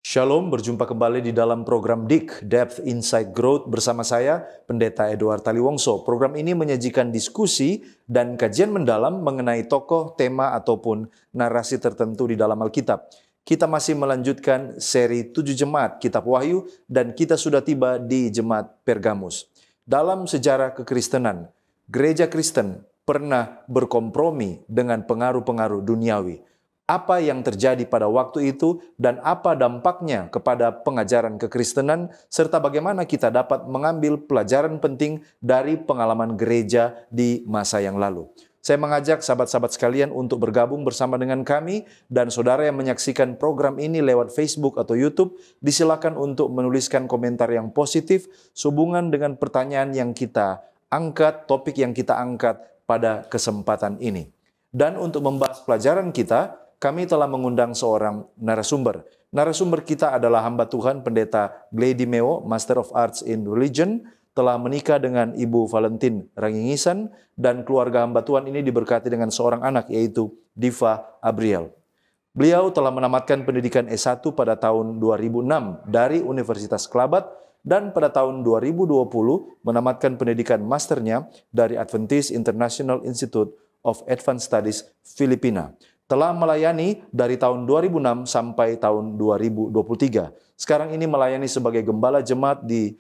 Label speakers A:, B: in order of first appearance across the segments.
A: Shalom, berjumpa kembali di dalam program DIG, Depth Insight Growth bersama saya, Pendeta Edward Taliwongso. Program ini menyajikan diskusi dan kajian mendalam mengenai tokoh, tema, ataupun narasi tertentu di dalam Alkitab. Kita masih melanjutkan seri 7 jemaat Kitab Wahyu dan kita sudah tiba di jemaat Pergamus. Dalam sejarah kekristenan, gereja Kristen pernah berkompromi dengan pengaruh-pengaruh duniawi. Apa yang terjadi pada waktu itu dan apa dampaknya kepada pengajaran kekristenan serta bagaimana kita dapat mengambil pelajaran penting dari pengalaman gereja di masa yang lalu. Saya mengajak sahabat-sahabat sekalian untuk bergabung bersama dengan kami dan saudara yang menyaksikan program ini lewat Facebook atau YouTube, disilakan untuk menuliskan komentar yang positif sehubungan dengan pertanyaan yang kita angkat, topik yang kita angkat pada kesempatan ini. Dan untuk membahas pelajaran kita, kami telah mengundang seorang narasumber. Narasumber kita adalah hamba Tuhan Pendeta Glady Meo, Master of Arts in Religion, telah menikah dengan Ibu Valentine Rangingisan, dan keluarga hamba Tuhan ini diberkati dengan seorang anak, yaitu Diva Abriel. Beliau telah menamatkan pendidikan S1 pada tahun 2006 dari Universitas Kelabat, dan pada tahun 2020 menamatkan pendidikan masternya dari Adventist International Institute of Advanced Studies, Filipina. Telah melayani dari tahun 2006 sampai tahun 2023. Sekarang ini melayani sebagai gembala jemaat di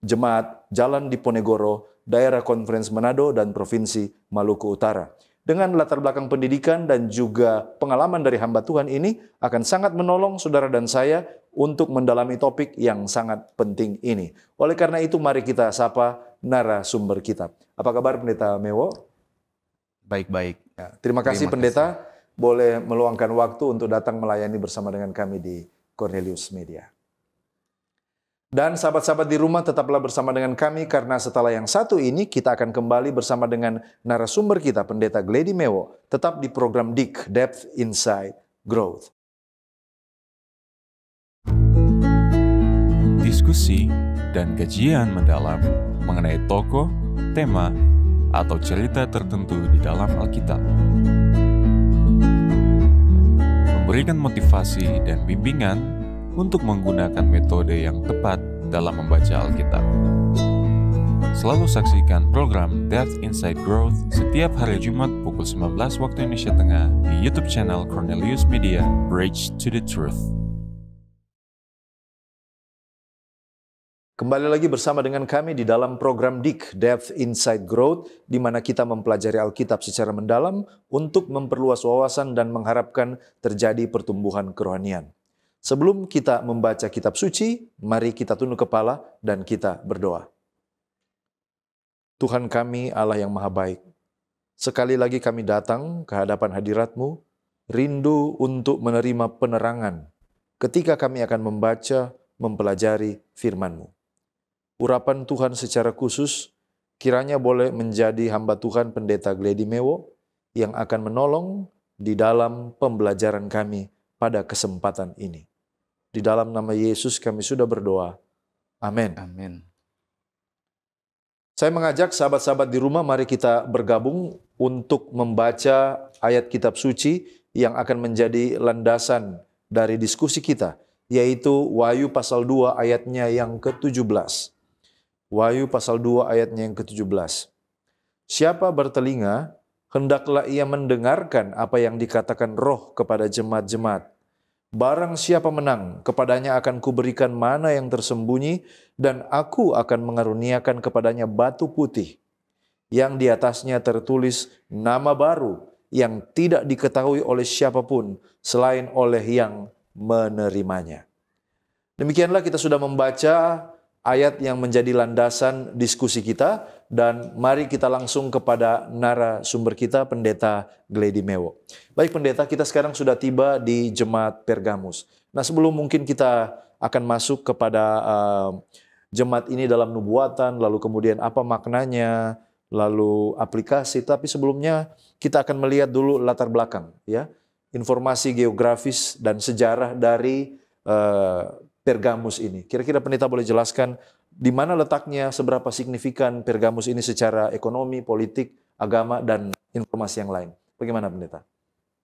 A: Jemaat Jalan Diponegoro, Daerah Conference Manado, dan Provinsi Maluku Utara. Dengan latar belakang pendidikan dan juga pengalaman dari hamba Tuhan ini akan sangat menolong saudara dan saya untuk mendalami topik yang sangat penting ini. Oleh karena itu mari kita sapa narasumber kita. Apa kabar Pendeta Meo?
B: Baik-baik.
A: Ya, terima kasih Pendeta. Boleh meluangkan waktu untuk datang melayani bersama dengan kami di Cornelius Media. Dan sahabat-sahabat di rumah tetaplah bersama dengan kami karena setelah yang satu ini kita akan kembali bersama dengan narasumber kita Pendeta Glady Meo tetap di program DIG, Depth Insight Growth.
B: Diskusi dan kajian mendalam mengenai tokoh, tema, atau cerita tertentu di dalam Alkitab. Memberikan motivasi dan bimbingan untuk menggunakan metode yang tepat dalam membaca Alkitab. Selalu saksikan program Depth Insight Growth setiap hari Jumat pukul 19 waktu Indonesia Tengah di YouTube channel Cornelius Media, Bridge to the Truth.
A: Kembali lagi bersama dengan kami di dalam program DIG, Depth Insight Growth, di mana kita mempelajari Alkitab secara mendalam untuk memperluas wawasan dan mengharapkan terjadi pertumbuhan kerohanian. Sebelum kita membaca kitab suci, mari kita tunduk kepala dan kita berdoa. Tuhan kami, Allah yang maha baik, sekali lagi kami datang ke hadapan hadirat-Mu, rindu untuk menerima penerangan ketika kami akan membaca, mempelajari firman-Mu. Urapan Tuhan secara khusus kiranya boleh menjadi hamba Tuhan Pendeta Glady Meo yang akan menolong di dalam pembelajaran kami pada kesempatan ini. Di dalam nama Yesus kami sudah berdoa. Amin.
B: Amin.
A: Saya mengajak sahabat-sahabat di rumah, mari kita bergabung untuk membaca ayat kitab suci yang akan menjadi landasan dari diskusi kita, yaitu Wahyu pasal 2 ayatnya yang ke-17. Wahyu pasal 2 ayatnya yang ke-17. Siapa bertelinga, hendaklah ia mendengarkan apa yang dikatakan Roh kepada jemaat-jemaat. Barang siapa menang, kepadanya akan kuberikan mana yang tersembunyi, dan aku akan mengaruniakan kepadanya batu putih, yang di atasnya tertulis nama baru, yang tidak diketahui oleh siapapun, selain oleh yang menerimanya. Demikianlah kita sudah membaca ayat yang menjadi landasan diskusi kita, dan mari kita langsung kepada narasumber kita, Pendeta Glady Meo. Baik Pendeta, kita sekarang sudah tiba di Jemaat Pergamus. Nah sebelum mungkin kita akan masuk kepada jemaat ini dalam nubuatan, lalu kemudian apa maknanya, lalu aplikasi, tapi sebelumnya kita akan melihat dulu latar belakang, ya, informasi geografis dan sejarah dari Pergamus ini. Kira-kira Pendeta boleh jelaskan di mana letaknya, seberapa signifikan Pergamus ini secara ekonomi, politik, agama, dan informasi yang lain. Bagaimana Pendeta?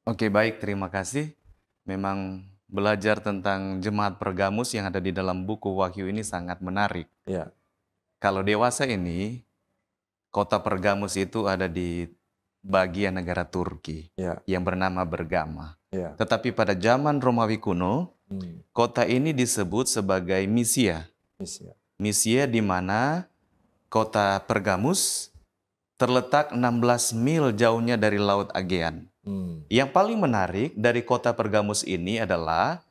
C: Oke, baik, terima kasih. Memang belajar tentang jemaat Pergamus yang ada di dalam buku Wahyu ini sangat menarik.
A: Ya.
C: Kalau dewasa ini, kota Pergamus itu ada di bagian negara Turki
A: Ya.
C: yang bernama Bergama.
A: Ya.
C: Tetapi pada zaman Romawi kuno, kota ini disebut sebagai Misia. Misia di mana kota Pergamus terletak 16 mil jauhnya dari Laut Aegean. Yang paling menarik dari kota Pergamus ini adalah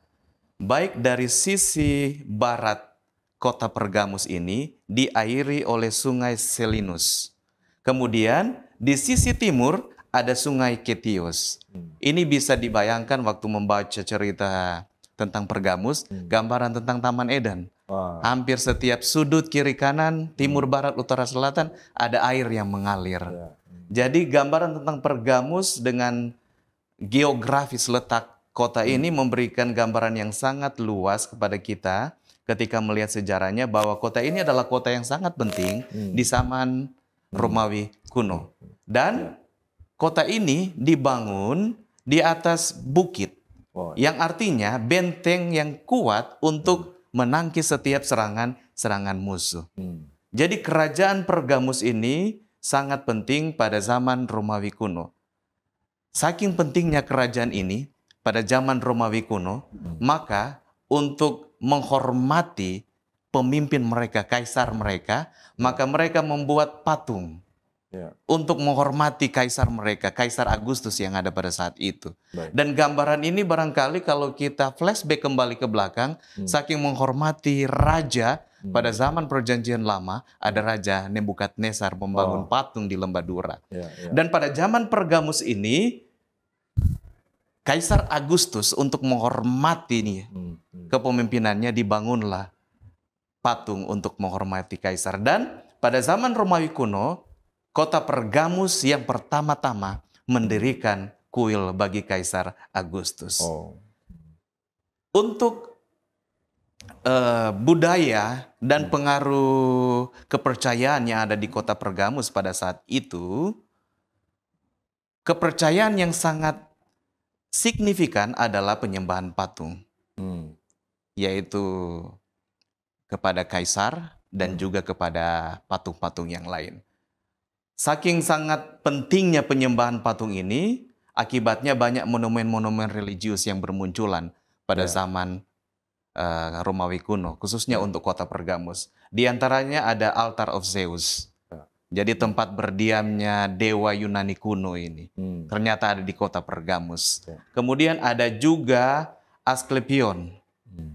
C: baik dari sisi barat kota Pergamus ini diairi oleh sungai Selinus. Kemudian di sisi timur ada sungai Ketios. Ini bisa dibayangkan waktu membaca cerita tentang Pergamus, gambaran tentang Taman Eden. Hampir setiap sudut kiri kanan, timur barat, utara selatan ada air yang mengalir. Jadi gambaran tentang Pergamus dengan geografis letak kota ini memberikan gambaran yang sangat luas kepada kita ketika melihat sejarahnya bahwa kota ini adalah kota yang sangat penting di zaman Romawi kuno. Dan kota ini dibangun di atas bukit, yang artinya benteng yang kuat untuk menangkis setiap serangan musuh. Jadi kerajaan Pergamus ini sangat penting pada zaman Romawi kuno. Saking pentingnya kerajaan ini pada zaman Romawi kuno, maka untuk menghormati pemimpin mereka, kaisar mereka, maka mereka membuat patung untuk menghormati kaisar mereka, Kaisar Agustus yang ada pada saat itu. Dan gambaran ini barangkali kalau kita flashback kembali ke belakang, saking menghormati raja pada zaman Perjanjian Lama, ada Raja Nebukadnezar membangun patung di Lembah Dura. Dan pada zaman Pergamus ini, Kaisar Agustus untuk menghormati kepemimpinannya dibangunlah patung untuk menghormati kaisar. Dan pada zaman Romawi kuno, kota Pergamus yang pertama-tama mendirikan kuil bagi Kaisar Agustus. Untuk budaya dan pengaruh kepercayaan yang ada di kota Pergamus pada saat itu, kepercayaan yang sangat signifikan adalah penyembahan patung, yaitu kepada kaisar dan juga kepada patung-patung yang lain. Saking sangat pentingnya penyembahan patung ini, akibatnya banyak monumen-monumen religius yang bermunculan pada zaman Romawi kuno, khususnya untuk kota Pergamus. Di antaranya ada Altar of Zeus. Jadi tempat berdiamnya dewa Yunani kuno ini. Ternyata ada di kota Pergamus. Kemudian ada juga Asklepion.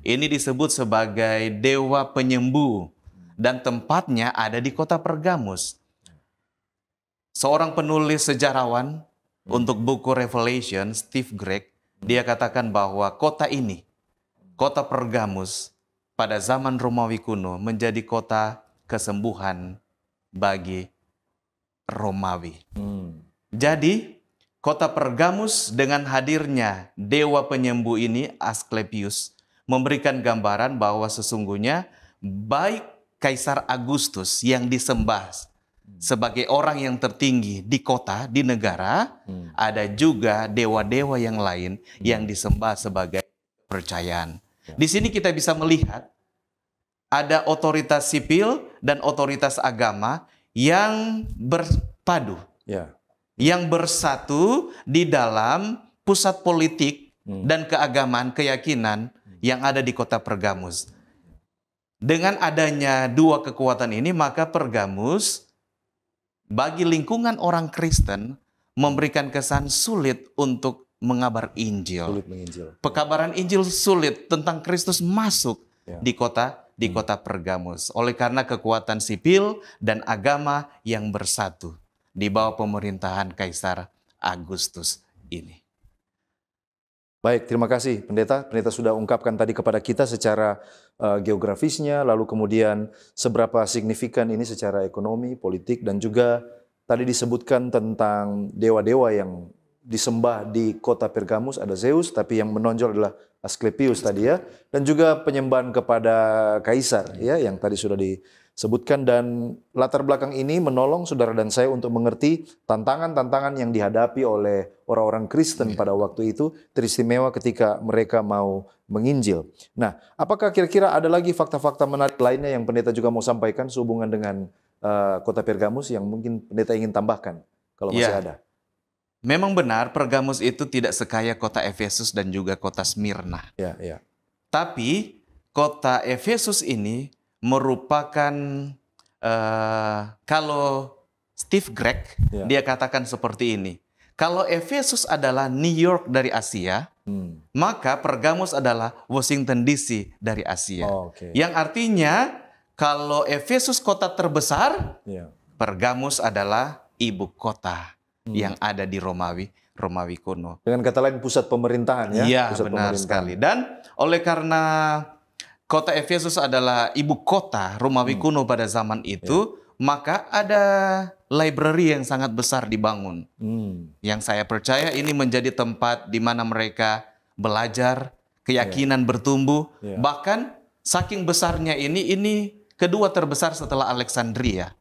C: Ini disebut sebagai dewa penyembuh. Dan tempatnya ada di kota Pergamus. Seorang penulis sejarawan untuk buku Revelation, Steve Gregg, dia katakan bahwa kota ini, kota Pergamus, pada zaman Romawi kuno menjadi kota kesembuhan bagi Romawi. Jadi kota Pergamus dengan hadirnya dewa penyembuh ini, Asklepius, memberikan gambaran bahwa sesungguhnya baik Kaisar Agustus yang disembah sebagai orang yang tertinggi di kota, di negara, ada juga dewa-dewa yang lain yang disembah sebagai kepercayaan. Di sini kita bisa melihat ada otoritas sipil dan otoritas agama yang berpadu, yang bersatu di dalam pusat politik dan keagamaan, keyakinan yang ada di kota Pergamus. Dengan adanya dua kekuatan ini, maka Pergamus bagi lingkungan orang Kristen memberikan kesan sulit untuk mengabar Injil. Pekabaran Injil sulit tentang Kristus masuk di kota Pergamus. Oleh karena kekuatan sipil dan agama yang bersatu di bawah pemerintahan Kaisar Agustus ini.
A: Baik, terima kasih Pendeta. Pendeta sudah ungkapkan tadi kepada kita secara geografisnya, lalu kemudian seberapa signifikan ini secara ekonomi, politik, dan juga tadi disebutkan tentang dewa-dewa yang disembah di kota Pergamus. Ada Zeus, tapi yang menonjol adalah Asklepius tadi ya, dan juga penyembahan kepada kaisar ya, yang tadi sudah sebutkan, dan latar belakang ini menolong saudara dan saya untuk mengerti tantangan-tantangan yang dihadapi oleh orang-orang Kristen pada waktu itu, teristimewa ketika mereka mau menginjil. Nah, apakah kira-kira ada lagi fakta-fakta menarik lainnya yang pendeta juga mau sampaikan sehubungan dengan kota Pergamus yang mungkin pendeta ingin tambahkan kalau masih ada?
C: Memang benar Pergamus itu tidak sekaya kota Efesus dan juga kota Smyrna. Tapi kota Efesus ini merupakan, kalau Steve Gregg, dia katakan seperti ini. Kalau Efesus adalah New York dari Asia, maka Pergamus adalah Washington DC dari Asia. Yang artinya kalau Efesus kota terbesar, Pergamus adalah ibu kota yang ada di Romawi kuno.
A: Dengan kata lain pusat pemerintahan ya?
C: Iya,
A: pusat
C: benar sekali. Dan oleh karena kota Efesus adalah ibu kota Romawi kuno pada zaman itu, maka ada library yang sangat besar dibangun. Yang saya percaya ini menjadi tempat di mana mereka belajar, keyakinan bertumbuh. Bahkan saking besarnya ini kedua terbesar setelah Alexandria.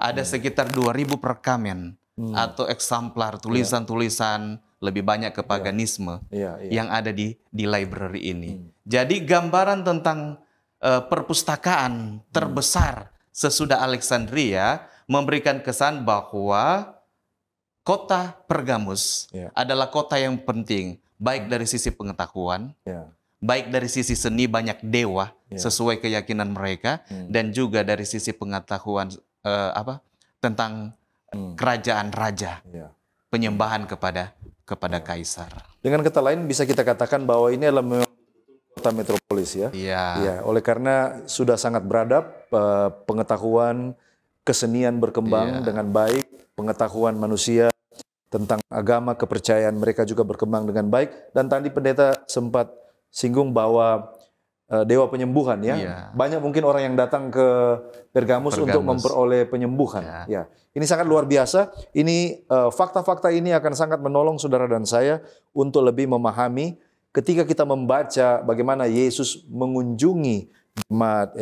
C: Ada sekitar 2.000 perkamen atau eksemplar tulisan-tulisan lebih banyak kepaganisme yang ada di library ini. Jadi gambaran tentang perpustakaan terbesar sesudah Alexandria memberikan kesan bahwa kota Pergamus adalah kota yang penting, baik dari sisi pengetahuan, baik dari sisi seni, banyak dewa sesuai keyakinan mereka, dan juga dari sisi pengetahuan tentang kerajaan raja, penyembahan kepada kaisar.
A: Dengan kata lain bisa kita katakan bahwa ini adalah kota metropolis ya. Oleh karena sudah sangat beradab, pengetahuan kesenian berkembang dengan baik, pengetahuan manusia tentang agama, kepercayaan mereka juga berkembang dengan baik, dan tadi pendeta sempat singgung bahwa dewa penyembuhan ya. Banyak mungkin orang yang datang ke Pergamus untuk memperoleh penyembuhan. Ini sangat luar biasa. Ini fakta-fakta ini akan sangat menolong saudara dan saya untuk lebih memahami ketika kita membaca bagaimana Yesus mengunjungi jemaat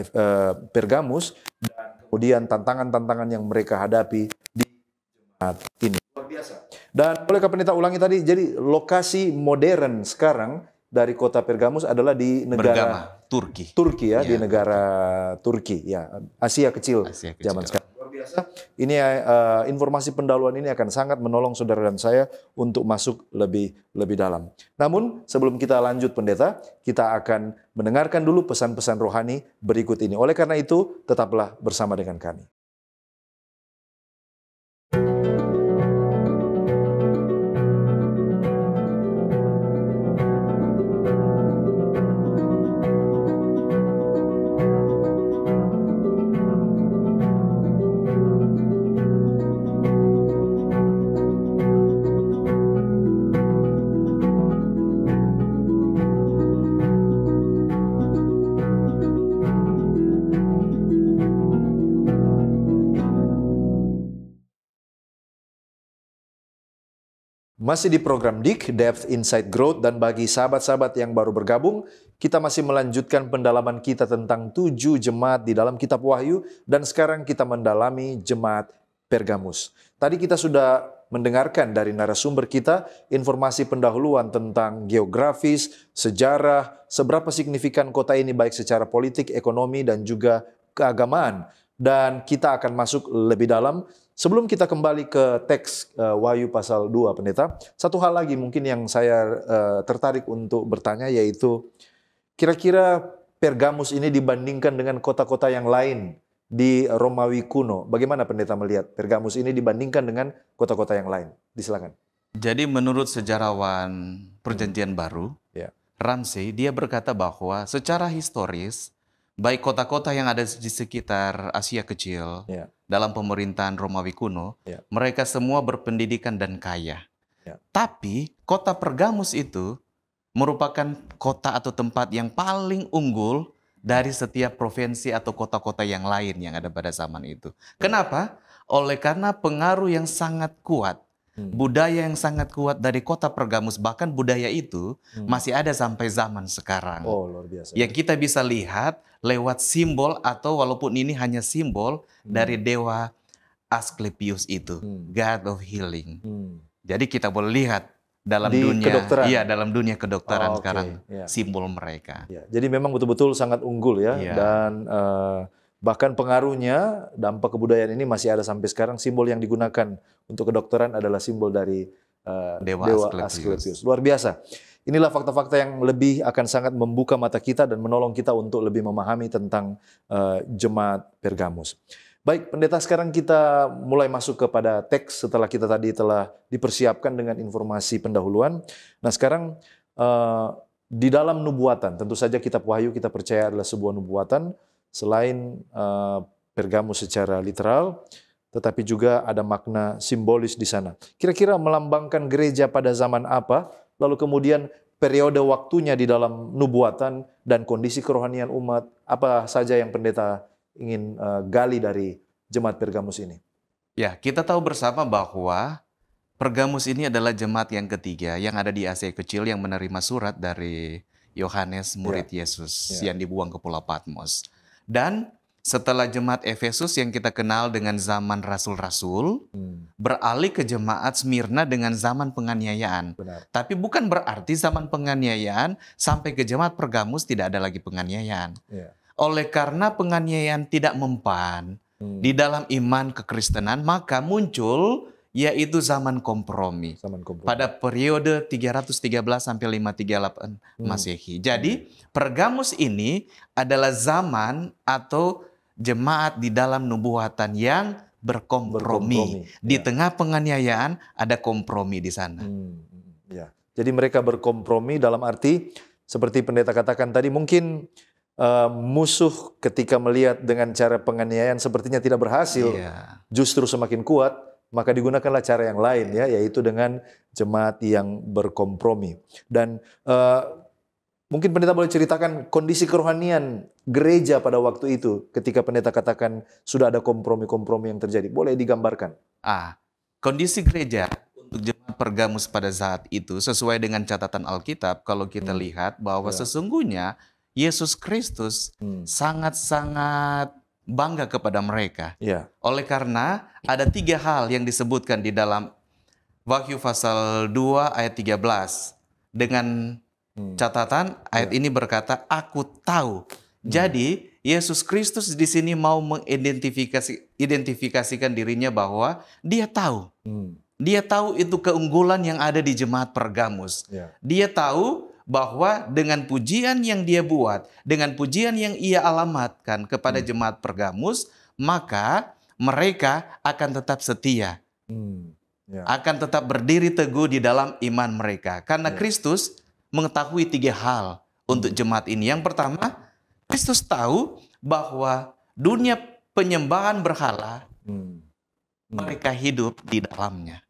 A: Pergamus dan kemudian tantangan-tantangan yang mereka hadapi di jemaat ini. Luar biasa. Dan bolehkah pendeta ulangi tadi, jadi lokasi modern sekarang dari kota Pergamus adalah di negara Turki ya, di negara Turki ya, Asia Kecil zaman sekarang. Luar biasa. Ini informasi pendahuluan ini akan sangat menolong saudara dan saya untuk masuk lebih dalam. Namun sebelum kita lanjut pendeta, kita akan mendengarkan dulu pesan-pesan rohani berikut ini. Oleh karena itu, tetaplah bersama dengan kami. Masih di program DIK, Depth Insight Growth, dan bagi sahabat-sahabat yang baru bergabung, kita masih melanjutkan pendalaman kita tentang 7 jemaat di dalam kitab Wahyu, dan sekarang kita mendalami jemaat Pergamus. Tadi kita sudah mendengarkan dari narasumber kita informasi pendahuluan tentang geografis, sejarah, seberapa signifikan kota ini baik secara politik, ekonomi, dan juga keagamaan. Dan kita akan masuk lebih dalam. Sebelum kita kembali ke teks Wahyu pasal 2, pendeta, satu hal lagi mungkin yang saya tertarik untuk bertanya, yaitu kira-kira Pergamus ini dibandingkan dengan kota-kota yang lain di Romawi kuno. Bagaimana pendeta melihat Pergamus ini dibandingkan dengan kota-kota yang lain? Disilakan.
C: Jadi menurut sejarawan Perjanjian Baru, Ramsey, dia berkata bahwa secara historis, baik kota-kota yang ada di sekitar Asia Kecil, dalam pemerintahan Romawi kuno, mereka semua berpendidikan dan kaya. Tapi kota Pergamus itu merupakan kota atau tempat yang paling unggul dari setiap provinsi atau kota-kota yang lain yang ada pada zaman itu. Kenapa? Oleh karena pengaruh yang sangat kuat budaya yang sangat kuat dari kota Pergamus. Bahkan budaya itu masih ada sampai zaman sekarang.
A: Oh, luar biasa.
C: Yang kita bisa lihat lewat simbol, atau walaupun ini hanya simbol dari dewa Asklepios itu, God of Healing. Jadi kita boleh lihat dalam
A: Di
C: dunia
A: kedokteran?
C: iya, dalam dunia kedokteran
A: Oh, oke.
C: sekarang
A: Ya.
C: simbol mereka.
A: Ya, jadi memang betul-betul sangat unggul ya,
C: Iya.
A: dan bahkan pengaruhnya, dampak kebudayaan ini masih ada sampai sekarang. Simbol yang digunakan untuk kedokteran adalah simbol dari
C: Dewa
A: Dewa
C: Asklepios.
A: Asklepios. Luar biasa. Inilah fakta-fakta yang lebih akan sangat membuka mata kita dan menolong kita untuk lebih memahami tentang jemaat Pergamus. Baik, pendeta, sekarang kita mulai masuk kepada teks setelah kita tadi telah dipersiapkan dengan informasi pendahuluan. Nah, sekarang di dalam nubuatan, tentu saja kitab Wahyu kita percaya adalah sebuah nubuatan, selain Pergamus secara literal, tetapi juga ada makna simbolis di sana. Kira-kira melambangkan gereja pada zaman apa, lalu kemudian periode waktunya di dalam nubuatan dan kondisi kerohanian umat, apa saja yang pendeta ingin gali dari jemaat Pergamus ini?
C: Ya, kita tahu bersama bahwa Pergamus ini adalah jemaat yang ketiga yang ada di Asia Kecil yang menerima surat dari Yohanes, murid Yesus, yang dibuang ke Pulau Patmos. Dan setelah jemaat Efesus yang kita kenal dengan zaman rasul-rasul, beralih ke jemaat Smyrna dengan zaman penganiayaan.
A: Benar.
C: Tapi bukan berarti zaman penganiayaan sampai ke jemaat Pergamus tidak ada lagi penganiayaan.
A: Ya.
C: Oleh karena penganiayaan tidak mempan di dalam iman kekristenan, maka muncul yaitu zaman kompromi.
A: Zaman kompromi.
C: Pada periode 313 sampai 538 Masehi. Jadi Pergamus ini adalah zaman atau jemaat di dalam nubuatan yang berkompromi. Di tengah penganiayaan ada kompromi di sana.
A: Ya. Jadi mereka berkompromi dalam arti seperti pendeta katakan tadi, mungkin musuh ketika melihat dengan cara penganiayaan sepertinya tidak berhasil, justru semakin kuat, maka digunakanlah cara yang lain, ya, yaitu dengan jemaat yang berkompromi. Dan mungkin pendeta boleh ceritakan kondisi kerohanian gereja pada waktu itu ketika pendeta katakan sudah ada kompromi-kompromi yang terjadi. Boleh digambarkan?
C: Kondisi gereja untuk jemaat Pergamus pada saat itu sesuai dengan catatan Alkitab, kalau kita lihat bahwa sesungguhnya Yesus Kristus sangat-sangat bangga kepada mereka. Oleh karena ada 3 hal yang disebutkan di dalam Wahyu pasal 2 ayat 13. Dengan catatan ayat ini berkata, aku tahu. Jadi Yesus Kristus di sini mau mengidentifikasikan dirinya bahwa dia tahu. Dia tahu itu keunggulan yang ada di jemaat Pergamus. Dia tahu bahwa dengan pujian yang dia buat, dengan pujian yang ia alamatkan kepada jemaat Pergamus, maka mereka akan tetap setia. Akan tetap berdiri teguh di dalam iman mereka. Karena Kristus mengetahui 3 hal untuk jemaat ini. Yang pertama, Kristus tahu bahwa dunia penyembahan berhala, mereka hidup di dalamnya.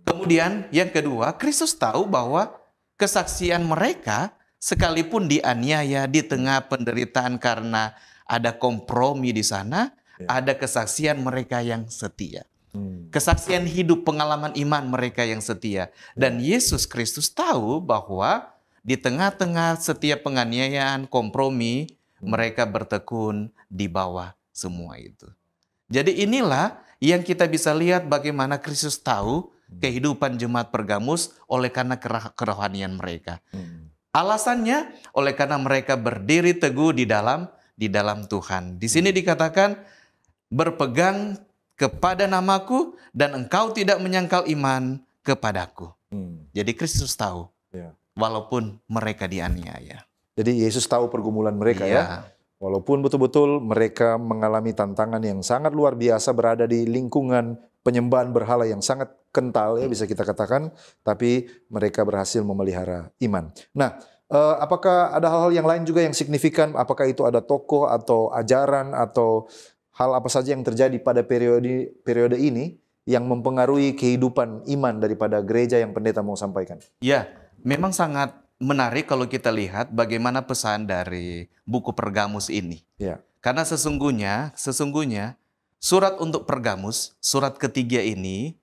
C: Kemudian yang kedua, Kristus tahu bahwa kesaksian mereka sekalipun dianiaya di tengah penderitaan karena ada kompromi di sana, ada kesaksian mereka yang setia. Kesaksian hidup pengalaman iman mereka yang setia. Dan Yesus Kristus tahu bahwa di tengah-tengah setiap penganiayaan, kompromi, mereka bertekun di bawah semua itu. Jadi inilah yang kita bisa lihat bagaimana Kristus tahu kehidupan jemaat Pergamus oleh karena kerohanian mereka. Alasannya oleh karena mereka berdiri teguh di dalam Tuhan. Di sini dikatakan berpegang kepada namaku dan engkau tidak menyangkal iman kepadaku. Jadi Kristus tahu walaupun mereka dianiaya.
A: Jadi Yesus tahu pergumulan mereka, ya. Walaupun betul-betul mereka mengalami tantangan yang sangat luar biasa, berada di lingkungan penyembahan berhala yang sangat kental, ya, bisa kita katakan, tapi mereka berhasil memelihara iman. Nah, apakah ada hal-hal yang lain juga yang signifikan? Apakah itu ada tokoh atau ajaran atau hal apa saja yang terjadi pada periode ini yang mempengaruhi kehidupan iman daripada gereja yang pendeta mau sampaikan?
C: Ya, memang sangat menarik kalau kita lihat bagaimana pesan dari buku Pergamus ini. Karena sesungguhnya surat untuk Pergamus, surat ketiga ini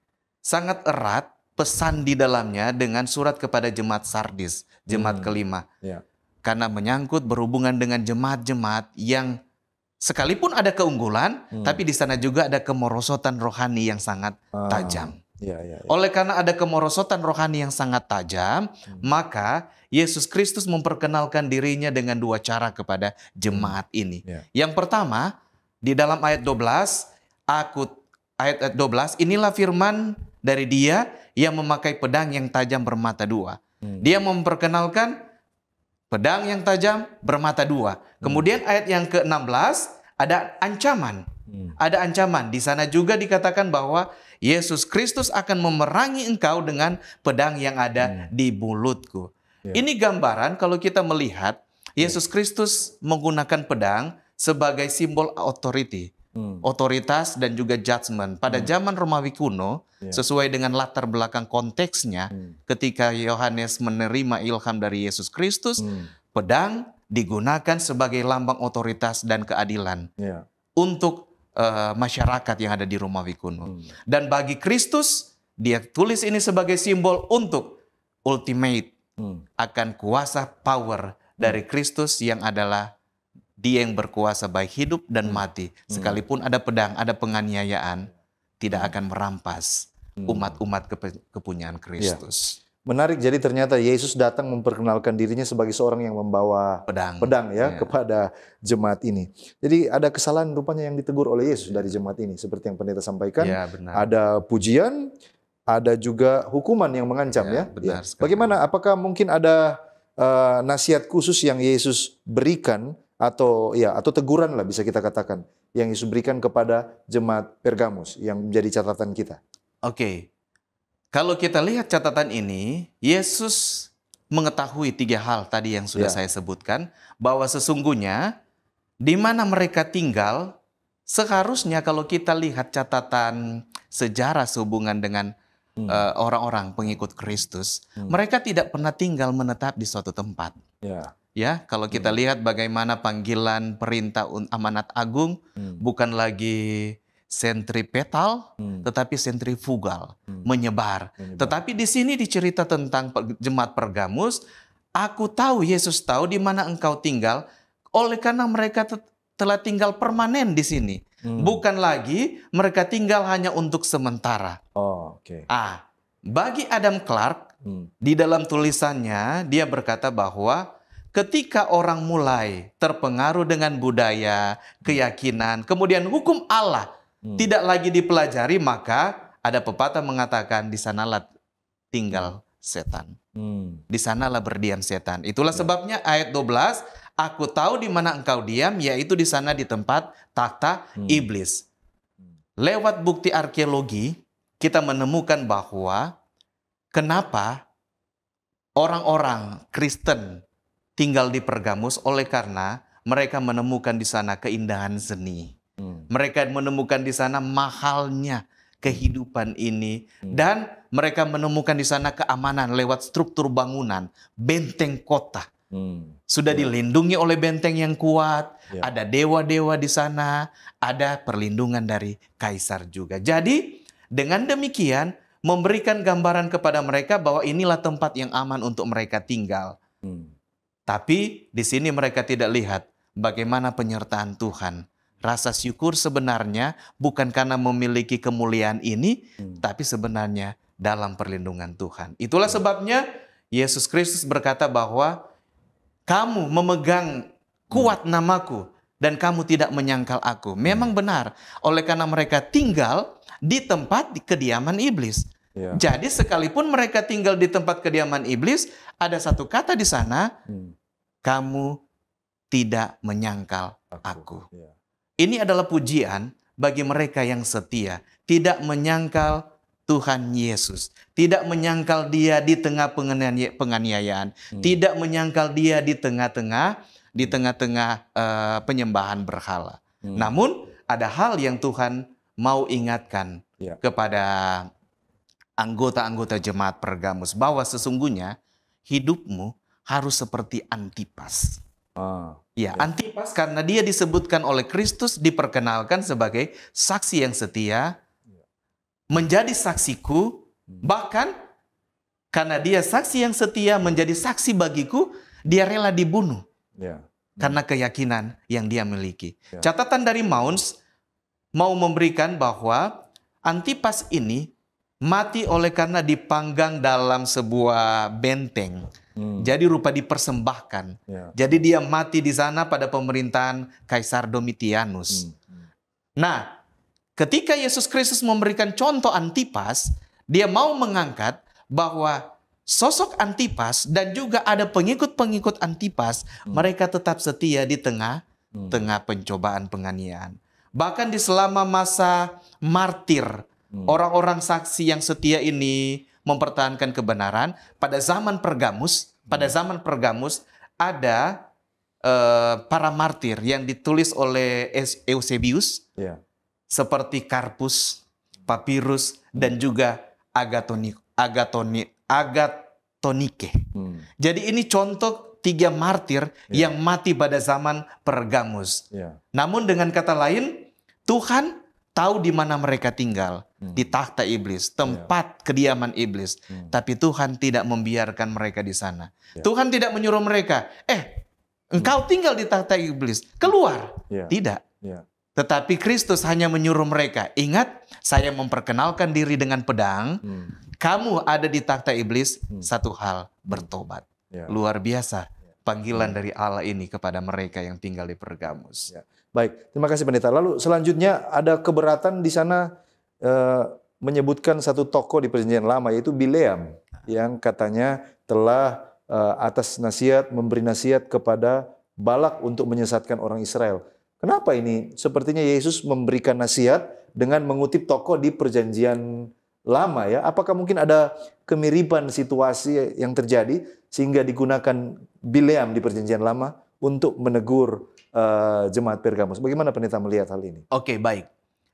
C: sangat erat pesan di dalamnya dengan surat kepada jemaat Sardis, jemaat kelima.
A: Ya.
C: Karena menyangkut berhubungan dengan jemaat-jemaat yang sekalipun ada keunggulan, tapi di sana juga ada kemerosotan rohani yang sangat tajam.
A: Ya.
C: Oleh karena ada kemerosotan rohani yang sangat tajam, maka Yesus Kristus memperkenalkan dirinya dengan dua cara kepada jemaat ini.
A: Ya.
C: Yang pertama, di dalam ayat 12, ayat 12, inilah firman dari Dia yang memakai pedang yang tajam bermata dua. Dia memperkenalkan pedang yang tajam bermata dua. Kemudian ayat yang ke-16 ada ancaman. Ada ancaman. Di sana juga dikatakan bahwa Yesus Kristus akan memerangi engkau dengan pedang yang ada di mulutku. Ini gambaran kalau kita melihat Yesus Kristus menggunakan pedang sebagai simbol authority. Otoritas dan juga judgment. Pada zaman Romawi kuno, sesuai dengan latar belakang konteksnya, ketika Yohanes menerima ilham dari Yesus Kristus, pedang digunakan sebagai lambang otoritas dan keadilan untuk masyarakat yang ada di Romawi kuno. Dan bagi Kristus, dia tulis ini sebagai simbol untuk ultimate akan kuasa power dari Kristus yang adalah Dia yang berkuasa baik hidup dan mati. Sekalipun ada pedang, ada penganiayaan, tidak akan merampas umat-umat kepunyaan Kristus.
A: Menarik, jadi ternyata Yesus datang memperkenalkan dirinya sebagai seorang yang membawa pedang ya kepada jemaat ini. Jadi ada kesalahan rupanya yang ditegur oleh Yesus dari jemaat ini. Seperti yang pendeta sampaikan, ada pujian, ada juga hukuman yang mengancam ya.
C: Benar sekali.
A: Bagaimana, apakah mungkin ada nasihat khusus yang Yesus berikan atau teguran lah bisa kita katakan yang Yesus berikan kepada jemaat Pergamus yang menjadi catatan kita?
C: Oke. Kalau kita lihat catatan ini, Yesus mengetahui 3 hal tadi yang sudah saya sebutkan, bahwa sesungguhnya di mana mereka tinggal, seharusnya kalau kita lihat catatan sejarah sehubungan dengan orang-orang pengikut Kristus, mereka tidak pernah tinggal menetap di suatu tempat. Ya, kalau kita lihat bagaimana panggilan perintah amanat agung bukan lagi sentripetal, tetapi sentrifugal, menyebar. Tetapi di sini dicerita tentang jemaat Pergamus, aku tahu, Yesus tahu di mana engkau tinggal, oleh karena mereka telah tinggal permanen di sini. Bukan lagi mereka tinggal hanya untuk sementara. Bagi Adam Clarke, di dalam tulisannya, dia berkata bahwa ketika orang mulai terpengaruh dengan budaya, keyakinan, kemudian hukum Allah tidak lagi dipelajari, maka ada pepatah mengatakan di sanalah tinggal setan. Di sanalah berdiam setan. Itulah sebabnya ayat 12, aku tahu di mana engkau diam, yaitu di sana di tempat takhta iblis. Lewat bukti arkeologi, kita menemukan bahwa kenapa orang-orang Kristen tinggal di Pergamus, oleh karena mereka menemukan di sana keindahan seni. Mereka menemukan di sana mahalnya kehidupan ini. Dan mereka menemukan di sana keamanan lewat struktur bangunan, benteng kota. Sudah dilindungi oleh benteng yang kuat, ada dewa-dewa di sana, ada perlindungan dari kaisar juga. Jadi dengan demikian memberikan gambaran kepada mereka bahwa inilah tempat yang aman untuk mereka tinggal. Tapi di sini mereka tidak lihat bagaimana penyertaan Tuhan. Rasa syukur sebenarnya bukan karena memiliki kemuliaan ini, tapi sebenarnya dalam perlindungan Tuhan. Itulah sebabnya Yesus Kristus berkata bahwa kamu memegang kuat namaku dan kamu tidak menyangkal aku. Memang benar, oleh karena mereka tinggal di tempat kediaman iblis. Jadi sekalipun mereka tinggal di tempat kediaman iblis, ada satu kata di sana, kamu tidak menyangkal aku. Ini adalah pujian bagi mereka yang setia, tidak menyangkal Tuhan Yesus, tidak menyangkal Dia di tengah penganiayaan, tidak menyangkal Dia di tengah-tengah penyembahan berhala. Namun ada hal yang Tuhan mau ingatkan kepada anggota-anggota jemaat Pergamus, bahwa sesungguhnya hidupmu harus seperti Antipas. Antipas karena dia disebutkan oleh Kristus, diperkenalkan sebagai saksi yang setia, menjadi saksiku, bahkan karena dia saksi yang setia menjadi saksi bagiku, dia rela dibunuh.
A: Ya.
C: Karena keyakinan yang dia miliki.
A: Ya.
C: Catatan dari Mounce mau memberikan bahwa Antipas ini mati oleh karena dipanggang dalam sebuah benteng. Jadi rupa dipersembahkan.
A: Ya.
C: Jadi dia mati di sana pada pemerintahan Kaisar Domitianus. Nah, ketika Yesus Kristus memberikan contoh Antipas, dia mau mengangkat bahwa sosok Antipas dan juga ada pengikut-pengikut Antipas, mereka tetap setia di tengah pencobaan penganiayaan. Bahkan di selama masa martir, orang-orang saksi yang setia ini mempertahankan kebenaran. Pada zaman Pergamus, ada para martir yang ditulis oleh Eusebius, seperti Karpus, Papirus, dan juga Agatonike. Jadi ini contoh 3 martir yang mati pada zaman Pergamus. Namun dengan kata lain, Tuhan tahu di mana mereka tinggal, di takhta iblis, tempat kediaman iblis. Tapi Tuhan tidak membiarkan mereka di sana. Tuhan tidak menyuruh mereka, engkau tinggal di takhta iblis, keluar. Tidak. Tetapi Kristus hanya menyuruh mereka, ingat, saya memperkenalkan diri dengan pedang, kamu ada di takhta iblis, satu hal, bertobat. Luar biasa panggilan dari Allah ini kepada mereka yang tinggal di Pergamus.
A: Baik, terima kasih Pendeta. Lalu selanjutnya ada keberatan di sana menyebutkan satu tokoh di Perjanjian Lama, yaitu Bileam, yang katanya telah atas nasihat memberi nasihat kepada Balak untuk menyesatkan orang Israel. Kenapa ini? Sepertinya Yesus memberikan nasihat dengan mengutip tokoh di Perjanjian Lama, ya. Apakah mungkin ada kemiripan situasi yang terjadi sehingga digunakan Bileam di Perjanjian Lama untuk menegur jemaat Pergamus? Bagaimana Pendeta melihat hal ini?
C: Oke, baik.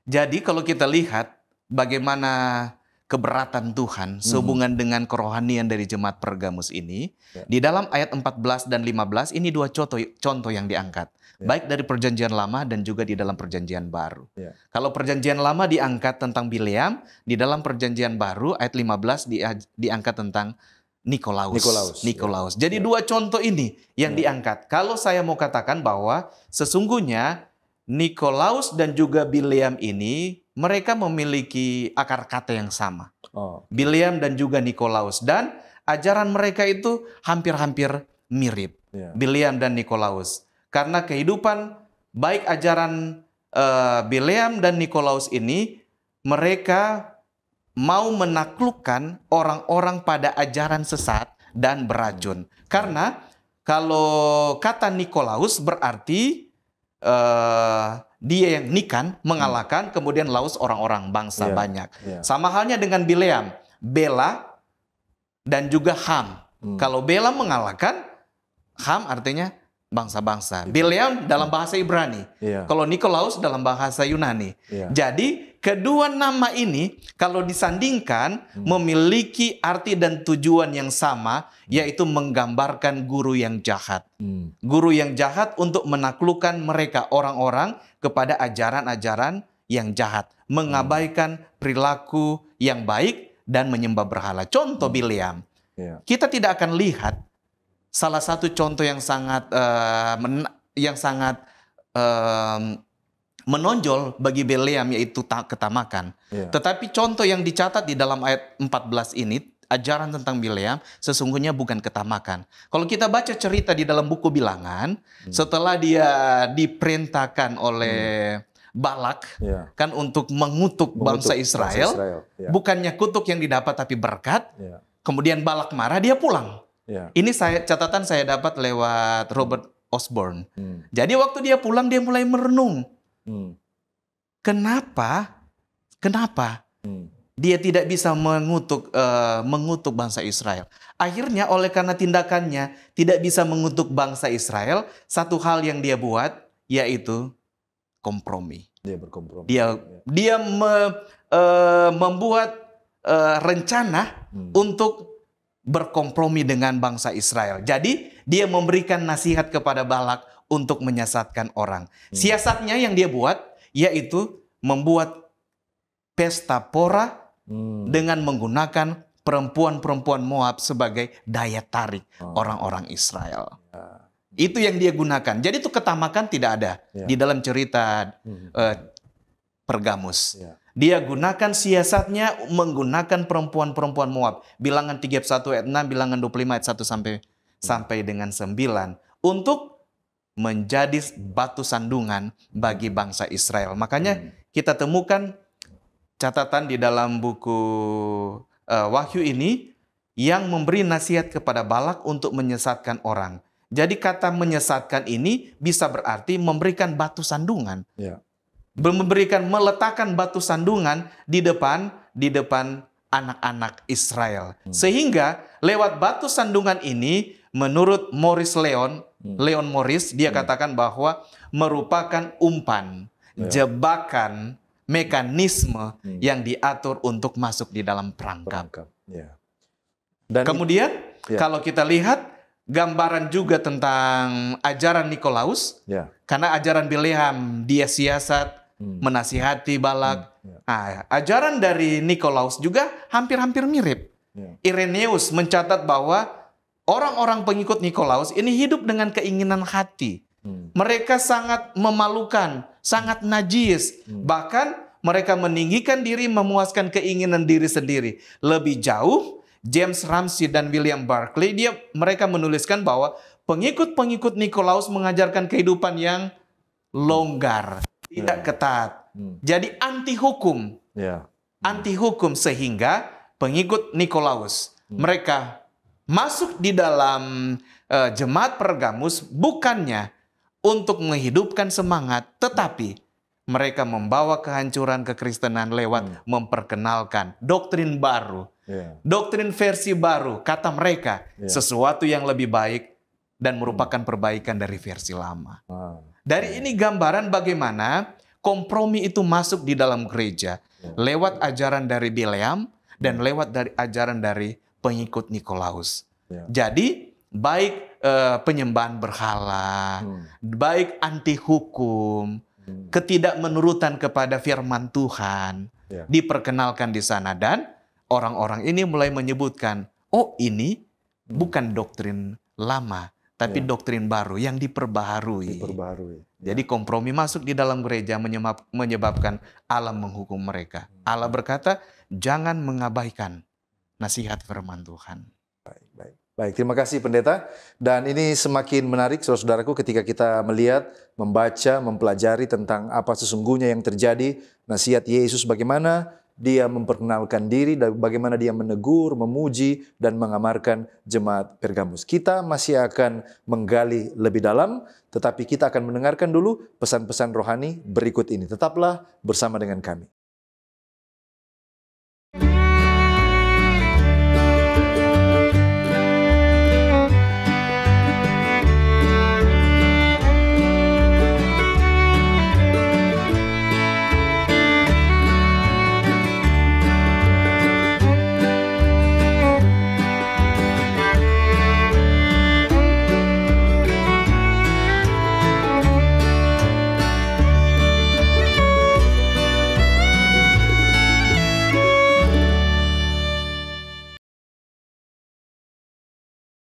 C: Jadi kalau kita lihat bagaimana keberatan Tuhan sehubungan dengan kerohanian dari jemaat Pergamus ini, di dalam ayat 14 dan 15 ini 2 contoh yang diangkat. Baik dari Perjanjian Lama dan juga di dalam Perjanjian Baru. Kalau Perjanjian Lama diangkat tentang Bileam, di dalam Perjanjian Baru ayat 15 diangkat tentang Nikolaus. Jadi 2 contoh ini yang diangkat. Kalau saya mau katakan bahwa sesungguhnya Nikolaus dan juga Bileam ini mereka memiliki akar kata yang sama. Bileam dan juga Nikolaus, dan ajaran mereka itu hampir-hampir mirip. Bileam dan Nikolaus. Karena kehidupan baik ajaran Bileam dan Nikolaus ini, mereka mau menaklukkan orang-orang pada ajaran sesat dan beracun. Karena kalau kata Nikolaus berarti dia yang Nikan mengalahkan, kemudian Laus orang-orang bangsa banyak. Sama halnya dengan Bileam, Bela dan juga Ham. Kalau Bela mengalahkan, Ham artinya bangsa-bangsa. Bileam dalam bahasa Ibrani. Kalau Nikolaus dalam bahasa Yunani. Jadi kedua nama ini kalau disandingkan memiliki arti dan tujuan yang sama, yaitu menggambarkan guru yang jahat. Guru yang jahat untuk menaklukkan mereka orang-orang kepada ajaran-ajaran yang jahat, mengabaikan perilaku yang baik dan menyembah berhala. Contoh Bileam. Kita tidak akan lihat salah satu contoh yang sangat menonjol bagi Bileam, yaitu ketamakan. Tetapi contoh yang dicatat di dalam ayat 14 ini, ajaran tentang Bileam sesungguhnya bukan ketamakan. Kalau kita baca cerita di dalam buku Bilangan, setelah dia diperintahkan oleh Balak kan untuk mengutuk bangsa Israel, bukannya kutuk yang didapat tapi berkat. Kemudian Balak marah, dia pulang. Ini catatan saya dapat lewat Robert Osborne. Jadi waktu dia pulang, dia mulai merenung. Kenapa dia tidak bisa mengutuk bangsa Israel? Akhirnya oleh karena tindakannya tidak bisa mengutuk bangsa Israel, satu hal yang dia buat yaitu kompromi.
A: Dia berkompromi.
C: Dia membuat rencana untuk berkompromi dengan bangsa Israel. Jadi dia memberikan nasihat kepada Balak untuk menyesatkan orang. Siasatnya yang dia buat yaitu membuat pesta pora dengan menggunakan perempuan-perempuan Moab sebagai daya tarik orang-orang Israel. Itu yang dia gunakan. Jadi itu ketamakan tidak ada di dalam cerita Pergamus. Dia gunakan siasatnya menggunakan perempuan-perempuan Moab. Bilangan 31 ayat 6, bilangan 25 ayat 1 sampai dengan 9. Untuk menjadi batu sandungan bagi bangsa Israel. Makanya kita temukan catatan di dalam buku Wahyu ini yang memberi nasihat kepada Balak untuk menyesatkan orang. Jadi kata menyesatkan ini bisa berarti memberikan batu sandungan. Meletakkan batu sandungan di depan anak-anak Israel. Sehingga lewat batu sandungan ini menurut Leon Morris, dia katakan bahwa merupakan umpan, jebakan, mekanisme yang diatur untuk masuk di dalam perangkap. Dan kemudian kalau kita lihat gambaran juga tentang ajaran Nikolaus, karena ajaran Bileam dia siasat, menasihati Balak. Ajaran dari Nikolaus juga hampir-hampir mirip. Irenaeus mencatat bahwa orang-orang pengikut Nikolaus ini hidup dengan keinginan hati. Mereka sangat memalukan, sangat najis. Bahkan mereka meninggikan diri, memuaskan keinginan diri sendiri. Lebih jauh, James Ramsey dan William Barclay, mereka menuliskan bahwa pengikut-pengikut Nikolaus mengajarkan kehidupan yang longgar, tidak ketat. Jadi anti hukum. Anti hukum, sehingga pengikut Nikolaus, mereka masuk di dalam jemaat Pergamus bukannya untuk menghidupkan semangat, tetapi mereka membawa kehancuran kekristenan lewat memperkenalkan doktrin baru, doktrin versi baru, kata mereka, sesuatu yang lebih baik dan merupakan perbaikan dari versi lama. Dari ini gambaran bagaimana kompromi itu masuk di dalam gereja lewat ajaran dari Bileam dan lewat dari ajaran dari pengikut Nikolaus. Jadi baik penyembahan berhala, baik anti hukum, ketidakmenurutan kepada firman Tuhan diperkenalkan di sana, dan orang-orang ini mulai menyebutkan, oh ini bukan doktrin lama, tapi doktrin baru yang diperbaharui. Jadi kompromi masuk di dalam gereja menyebabkan Allah menghukum mereka. Allah berkata, jangan mengabaikan nasihat firman Tuhan.
A: Baik, terima kasih pendeta. Dan ini semakin menarik saudara-saudaraku ketika kita melihat, membaca, mempelajari tentang apa sesungguhnya yang terjadi. Nasihat Yesus bagaimana dia memperkenalkan diri, dan bagaimana dia menegur, memuji, dan mengamarkan jemaat Pergamus. Kita masih akan menggali lebih dalam, tetapi kita akan mendengarkan dulu pesan-pesan rohani berikut ini. Tetaplah bersama dengan kami.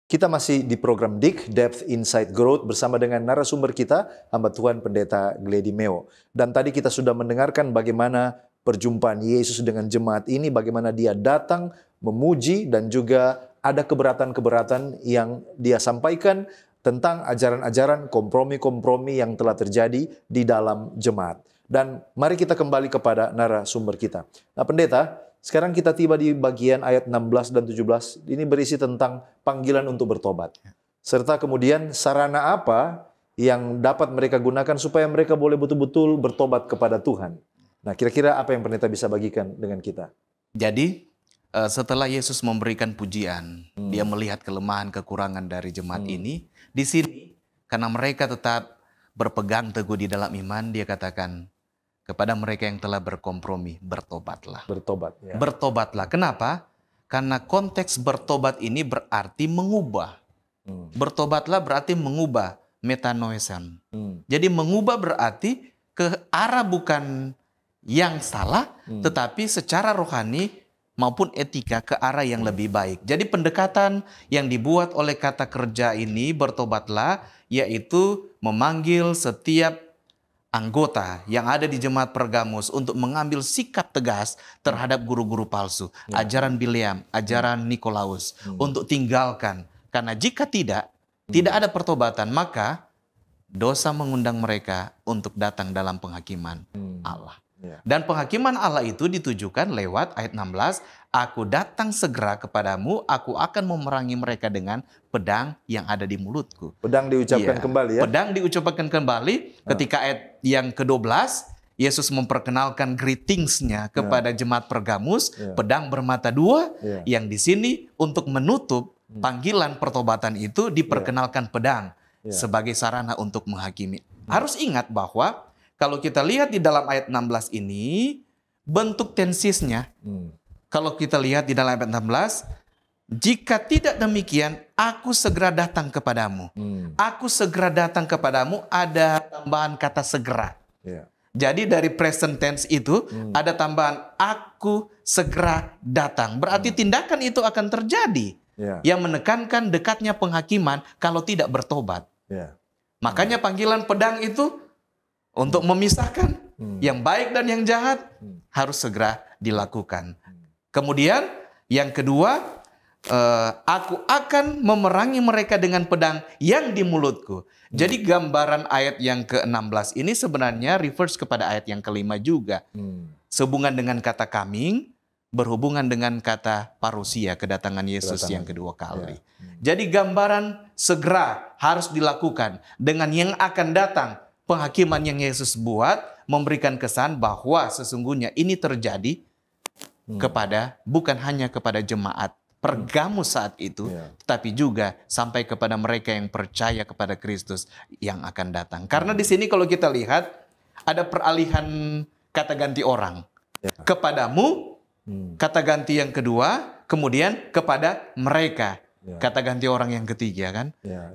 A: Kita masih di program DIK, Depth Insight Growth, bersama dengan narasumber kita, hamba Tuhan Pendeta Glady Meo. Dan tadi kita sudah mendengarkan bagaimana perjumpaan Yesus dengan jemaat ini, bagaimana dia datang, memuji, dan juga ada keberatan-keberatan yang dia sampaikan tentang ajaran-ajaran, kompromi-kompromi yang telah terjadi di dalam jemaat. Dan mari kita kembali kepada narasumber kita. Nah pendeta, sekarang kita tiba di bagian ayat 16 dan 17. Ini berisi tentang panggilan untuk bertobat. Serta kemudian sarana apa yang dapat mereka gunakan supaya mereka boleh betul-betul bertobat kepada Tuhan. Nah kira-kira apa yang pendeta bisa bagikan dengan kita?
C: Jadi setelah Yesus memberikan pujian, dia melihat kelemahan kekurangan dari jemaat ini. Di sini karena mereka tetap berpegang teguh di dalam iman, dia katakan, kepada mereka yang telah berkompromi, bertobatlah. Bertobatlah. Kenapa? Karena konteks bertobat ini berarti mengubah. Bertobatlah berarti mengubah, metanoesan. Jadi mengubah berarti ke arah bukan yang salah, tetapi secara rohani maupun etika ke arah yang lebih baik. Jadi pendekatan yang dibuat oleh kata kerja ini, bertobatlah, yaitu memanggil setiap anggota yang ada di jemaat Pergamus untuk mengambil sikap tegas terhadap guru-guru palsu, ajaran Bileam, ajaran Nikolaus, untuk tinggalkan. Karena jika tidak ada pertobatan, maka dosa mengundang mereka untuk datang dalam penghakiman Allah. Dan penghakiman Allah itu ditujukan lewat ayat 16, aku datang segera kepadamu, aku akan memerangi mereka dengan pedang yang ada di mulutku.
A: Pedang diucapkan kembali ya?
C: Pedang diucapkan kembali ketika ayat yang ke-12, Yesus memperkenalkan greetingsnya kepada jemaat Pergamus, pedang bermata dua, yang di sini untuk menutup panggilan pertobatan itu diperkenalkan pedang sebagai sarana untuk menghakimi. Harus ingat bahwa kalau kita lihat di dalam ayat 16 ini, bentuk tensisnya, kalau kita lihat di dalam ayat 16, jika tidak demikian, aku segera datang kepadamu. Aku segera datang kepadamu, ada tambahan kata segera. Jadi dari present tense itu ada tambahan aku segera datang. Berarti tindakan itu akan terjadi. Yang menekankan dekatnya penghakiman kalau tidak bertobat. Makanya panggilan pedang itu untuk memisahkan yang baik dan yang jahat harus segera dilakukan. Kemudian yang kedua, aku akan memerangi mereka dengan pedang yang di mulutku. Jadi gambaran ayat yang ke-16 ini sebenarnya reverse kepada ayat yang ke-5 juga. Sehubungan dengan kata coming, berhubungan dengan kata parusia, kedatangan Yesus yang kedua kali. Jadi gambaran segera harus dilakukan dengan yang akan datang. Penghakiman yang Yesus buat memberikan kesan bahwa sesungguhnya ini terjadi kepada bukan hanya kepada jemaat Pergamus saat itu, tetapi juga sampai kepada mereka yang percaya kepada Kristus yang akan datang. Karena di sini kalau kita lihat ada peralihan kata ganti orang. Kepadamu, kata ganti yang kedua, kemudian kepada mereka. Kata ganti orang yang ketiga kan.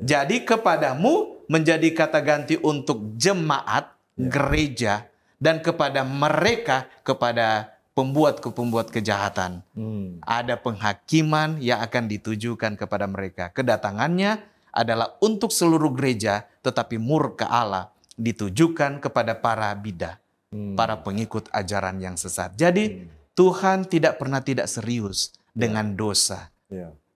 C: Jadi kepadamu menjadi kata ganti untuk jemaat, gereja, dan kepada mereka, kepada pembuat kejahatan. Ada penghakiman yang akan ditujukan kepada mereka. Kedatangannya adalah untuk seluruh gereja, tetapi murka Allah ditujukan kepada para bidah, para pengikut ajaran yang sesat. Jadi Tuhan tidak pernah tidak serius dengan dosa.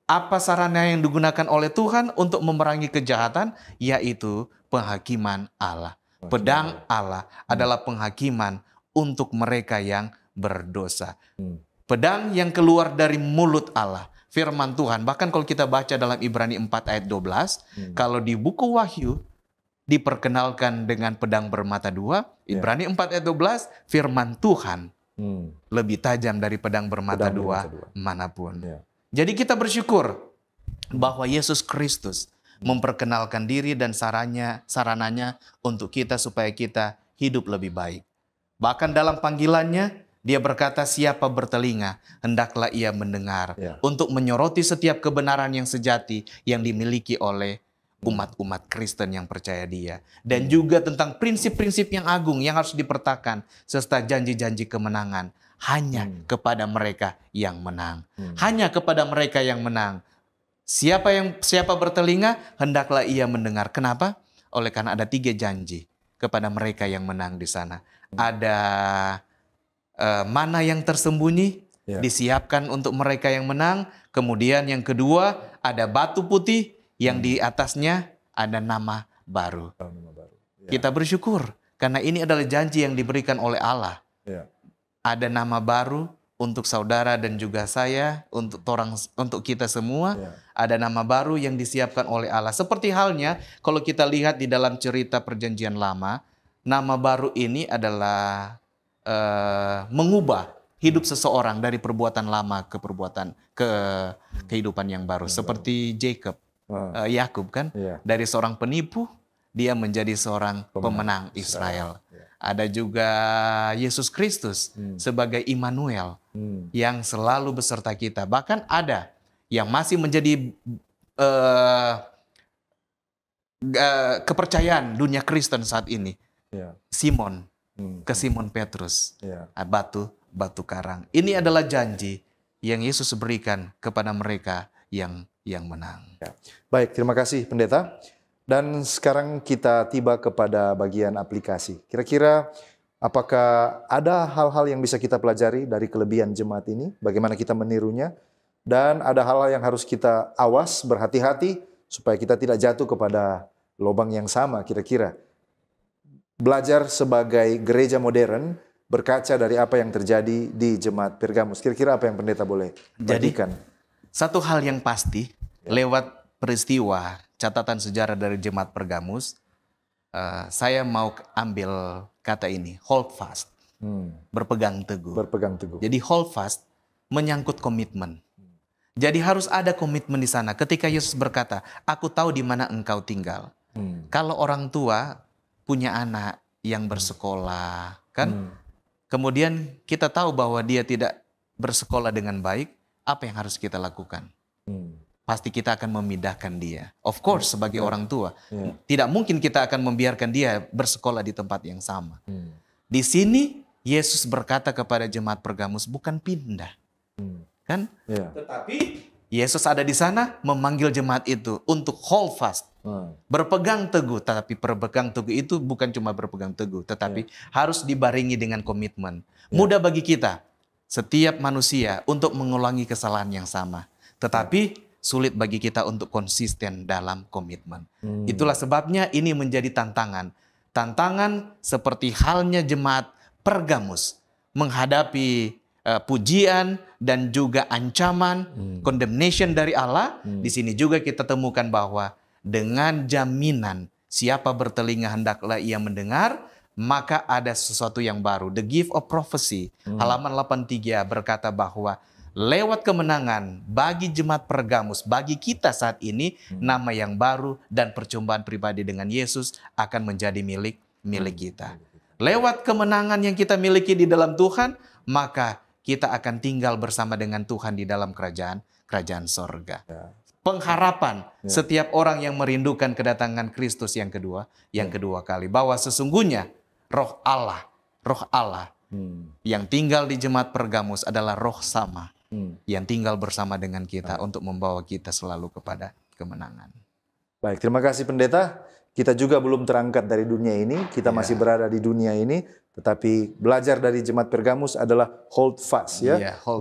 C: Apa sarana yang digunakan oleh Tuhan untuk memerangi kejahatan? Yaitu penghakiman Allah. Pedang Allah adalah penghakiman untuk mereka yang berdosa. Pedang yang keluar dari mulut Allah. Firman Tuhan. Bahkan kalau kita baca dalam Ibrani 4 ayat 12. Kalau di buku Wahyu diperkenalkan dengan pedang bermata dua. Ibrani 4 ayat 12. Firman Tuhan lebih tajam dari pedang bermata dua manapun. Jadi kita bersyukur bahwa Yesus Kristus memperkenalkan diri dan sarananya untuk kita supaya kita hidup lebih baik. Bahkan dalam panggilannya, dia berkata siapa bertelinga, hendaklah ia mendengar. Untuk menyoroti setiap kebenaran yang sejati yang dimiliki oleh umat-umat Kristen yang percaya dia. Dan juga tentang prinsip-prinsip yang agung yang harus dipertahankan, serta janji-janji kemenangan. Hanya kepada mereka yang menang. Hanya kepada mereka yang menang. Siapa bertelinga, hendaklah ia mendengar. Kenapa? Oleh karena ada 3 janji kepada mereka yang menang di sana. Ada mana yang tersembunyi, disiapkan untuk mereka yang menang. Kemudian yang kedua, ada batu putih yang di atasnya ada nama baru. Kita bersyukur karena ini adalah janji yang diberikan oleh Allah. Ada nama baru untuk saudara dan juga saya, untuk kita semua. Ada nama baru yang disiapkan oleh Allah. Seperti halnya kalau kita lihat di dalam cerita Perjanjian Lama, nama baru ini adalah mengubah hidup seseorang dari perbuatan lama ke kehidupan yang baru. Seperti Yakub kan, dari seorang penipu dia menjadi seorang pemenang Israel. Ada juga Yesus Kristus sebagai Immanuel yang selalu beserta kita. Bahkan ada yang masih menjadi kepercayaan dunia Kristen saat ini. Simon ke Simon Petrus.
A: Ya.
C: Batu karang. Ini adalah janji yang Yesus berikan kepada mereka yang menang.
A: Ya. Baik, terima kasih pendeta. Dan sekarang kita tiba kepada bagian aplikasi. Kira-kira apakah ada hal-hal yang bisa kita pelajari dari kelebihan jemaat ini? Bagaimana kita menirunya? Dan ada hal-hal yang harus kita awas, berhati-hati supaya kita tidak jatuh kepada lubang yang sama kira-kira. Belajar sebagai gereja modern berkaca dari apa yang terjadi di jemaat Pergamus. Kira-kira apa yang pendeta boleh bagikan?
C: Satu hal yang pasti, lewat peristiwa catatan sejarah dari jemaat Pergamus, saya mau ambil kata ini, hold fast, berpegang teguh.
A: Berpegang teguh.
C: Jadi hold fast menyangkut komitmen. Jadi harus ada komitmen di sana. Ketika Yesus berkata, aku tahu di mana engkau tinggal. Kalau orang tua punya anak yang bersekolah, kan? Kemudian kita tahu bahwa dia tidak bersekolah dengan baik, apa yang harus kita lakukan? Pasti kita akan memindahkan dia. Of course, sebagai orang tua, tidak mungkin kita akan membiarkan dia bersekolah di tempat yang sama. Di sini Yesus berkata kepada jemaat Pergamus, bukan pindah, kan? Tetapi Yesus ada di sana memanggil jemaat itu untuk hold fast, berpegang teguh. Tapi berpegang teguh itu bukan cuma berpegang teguh, tetapi harus dibarengi dengan komitmen. Mudah bagi kita, setiap manusia, untuk mengulangi kesalahan yang sama. Tetapi sulit bagi kita untuk konsisten dalam komitmen. Itulah sebabnya ini menjadi tantangan. Tantangan seperti halnya jemaat Pergamus menghadapi pujian dan juga ancaman, condemnation dari Allah. Di sini juga kita temukan bahwa dengan jaminan siapa bertelinga hendaklah ia mendengar, maka ada sesuatu yang baru. The gift of prophecy, halaman 83 berkata bahwa lewat kemenangan bagi jemaat Pergamus, bagi kita saat ini, nama yang baru dan perjumpaan pribadi dengan Yesus akan menjadi milik kita. Lewat kemenangan yang kita miliki di dalam Tuhan, maka kita akan tinggal bersama dengan Tuhan di dalam kerajaan sorga. Pengharapan setiap orang yang merindukan kedatangan Kristus yang kedua kali, bahwa sesungguhnya roh Allah yang tinggal di jemaat Pergamus adalah roh sama yang tinggal bersama dengan kita untuk membawa kita selalu kepada kemenangan.
A: Baik, terima kasih pendeta. Kita juga belum terangkat dari dunia ini, kita masih berada di dunia ini, tetapi belajar dari jemaat Pergamus adalah hold fast,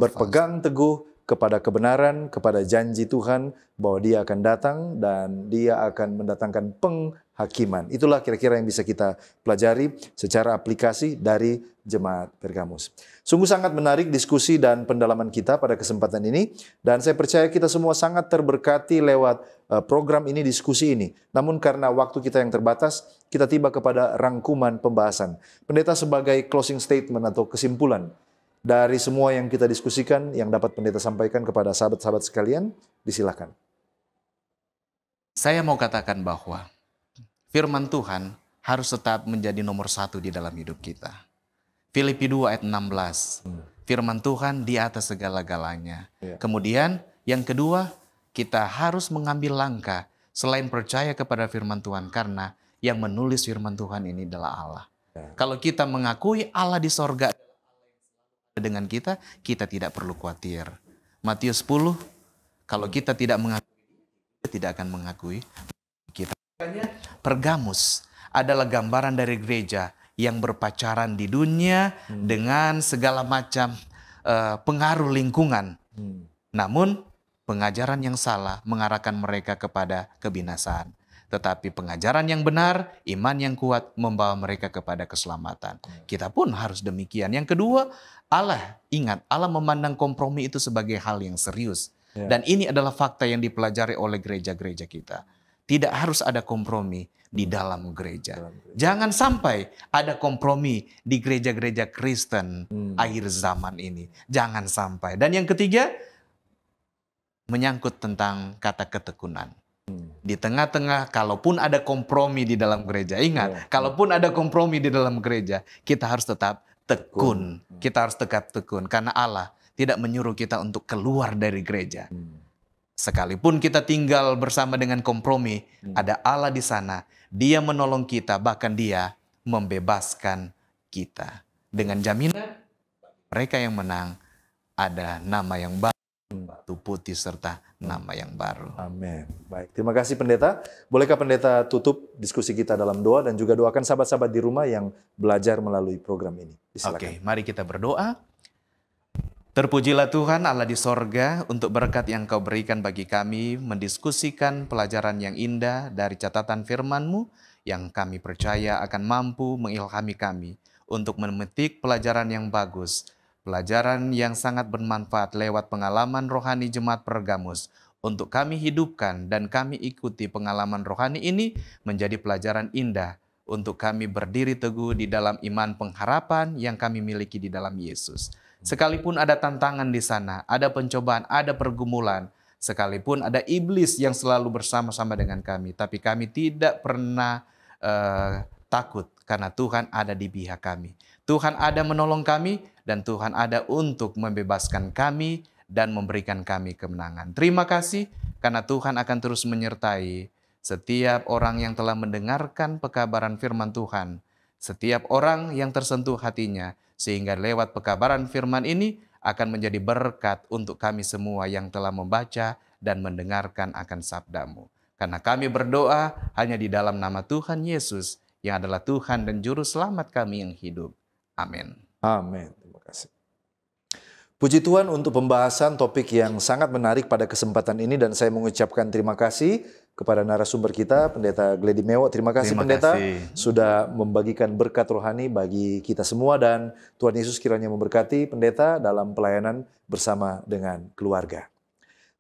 A: berpegang teguh kepada kebenaran, kepada janji Tuhan bahwa Dia akan datang dan Dia akan mendatangkan penghakiman. Itulah kira-kira yang bisa kita pelajari secara aplikasi dari jemaat Pergamus. Sungguh sangat menarik diskusi dan pendalaman kita pada kesempatan ini, dan saya percaya kita semua sangat terberkati lewat program ini, diskusi ini. Namun karena waktu kita yang terbatas, kita tiba kepada rangkuman pembahasan. Pendeta, sebagai closing statement atau kesimpulan dari semua yang kita diskusikan, yang dapat pendeta sampaikan kepada sahabat-sahabat sekalian, disilakan.
C: Saya mau katakan bahwa firman Tuhan harus tetap menjadi nomor satu di dalam hidup kita. Filipi 2 ayat 16. Firman Tuhan di atas segala-galanya. Kemudian yang kedua, kita harus mengambil langkah selain percaya kepada firman Tuhan, karena yang menulis firman Tuhan ini adalah Allah. Kalau kita mengakui Allah di sorga dengan kita tidak perlu khawatir. Matius 10, kalau kita tidak mengakui, kita tidak akan mengakui kita. Pergamus adalah gambaran dari gereja yang berpacaran di dunia dengan segala macam pengaruh lingkungan. Namun pengajaran yang salah mengarahkan mereka kepada kebinasaan. Tetapi pengajaran yang benar, iman yang kuat membawa mereka kepada keselamatan. Kita pun harus demikian. Yang kedua, Allah, ingat, Allah memandang kompromi itu sebagai hal yang serius. Dan ini adalah fakta yang dipelajari oleh gereja-gereja kita. Tidak harus ada kompromi di dalam gereja. Jangan sampai ada kompromi di gereja-gereja Kristen akhir zaman ini. Jangan sampai. Dan yang ketiga, menyangkut tentang kata ketekunan. Di tengah-tengah, kalaupun ada kompromi di dalam gereja, ingat, kalaupun ada kompromi di dalam gereja, kita harus tetap tekun. Kita harus tetap tekun, karena Allah tidak menyuruh kita untuk keluar dari gereja. Sekalipun kita tinggal bersama dengan kompromi, ada Allah di sana. Dia menolong kita, bahkan Dia membebaskan kita. Dengan jaminan mereka yang menang ada nama yang baru, batu putih serta nama yang baru.
A: Amin. Baik, terima kasih pendeta. Bolehkah pendeta tutup diskusi kita dalam doa dan juga doakan sahabat-sahabat di rumah yang belajar melalui program ini.
C: Oke, mari kita berdoa. Terpujilah Tuhan Allah di sorga untuk berkat yang Kau berikan bagi kami mendiskusikan pelajaran yang indah dari catatan firman-Mu yang kami percaya akan mampu mengilhami kami untuk memetik pelajaran yang bagus, pelajaran yang sangat bermanfaat lewat pengalaman rohani Jemaat Pergamus untuk kami hidupkan dan kami ikuti pengalaman rohani ini menjadi pelajaran indah untuk kami berdiri teguh di dalam iman pengharapan yang kami miliki di dalam Yesus. Sekalipun ada tantangan di sana, ada pencobaan, ada pergumulan, sekalipun ada iblis yang selalu bersama-sama dengan kami, tapi kami tidak pernah takut karena Tuhan ada di pihak kami. Tuhan ada menolong kami dan Tuhan ada untuk membebaskan kami dan memberikan kami kemenangan. Terima kasih karena Tuhan akan terus menyertai setiap orang yang telah mendengarkan pekabaran firman Tuhan, setiap orang yang tersentuh hatinya, sehingga lewat pekabaran firman ini akan menjadi berkat untuk kami semua yang telah membaca dan mendengarkan akan sabda-Mu. Karena kami berdoa hanya di dalam nama Tuhan Yesus yang adalah Tuhan dan Juru Selamat kami yang hidup. Amin.
A: Amin. Terima kasih. Puji Tuhan untuk pembahasan topik yang sangat menarik pada kesempatan ini dan saya mengucapkan terima kasih kepada narasumber kita, Pendeta Glady Mewo. Terima kasih Pendeta sudah membagikan berkat rohani bagi kita semua dan Tuhan Yesus kiranya memberkati Pendeta dalam pelayanan bersama dengan keluarga.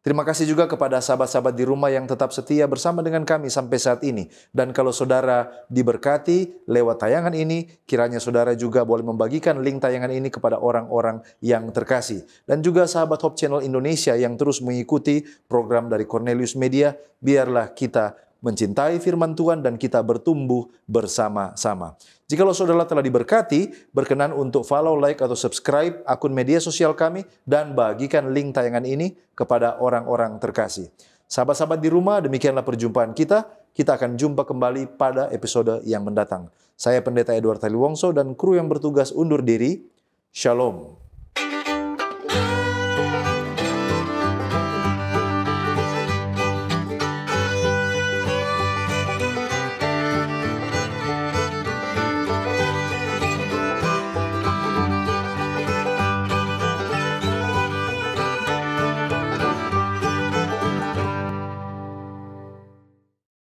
A: Terima kasih juga kepada sahabat-sahabat di rumah yang tetap setia bersama dengan kami sampai saat ini. Dan kalau saudara diberkati lewat tayangan ini, kiranya saudara juga boleh membagikan link tayangan ini kepada orang-orang yang terkasih. Dan juga sahabat Hope Channel Indonesia yang terus mengikuti program dari Cornelius Media, biarlah kita mencintai firman Tuhan dan kita bertumbuh bersama-sama. Jikalau saudara telah diberkati, berkenan untuk follow, like, atau subscribe akun media sosial kami dan bagikan link tayangan ini kepada orang-orang terkasih. Sahabat-sahabat di rumah, demikianlah perjumpaan kita. Kita akan jumpa kembali pada episode yang mendatang. Saya Pendeta Edward Taliwongso dan kru yang bertugas undur diri. Shalom.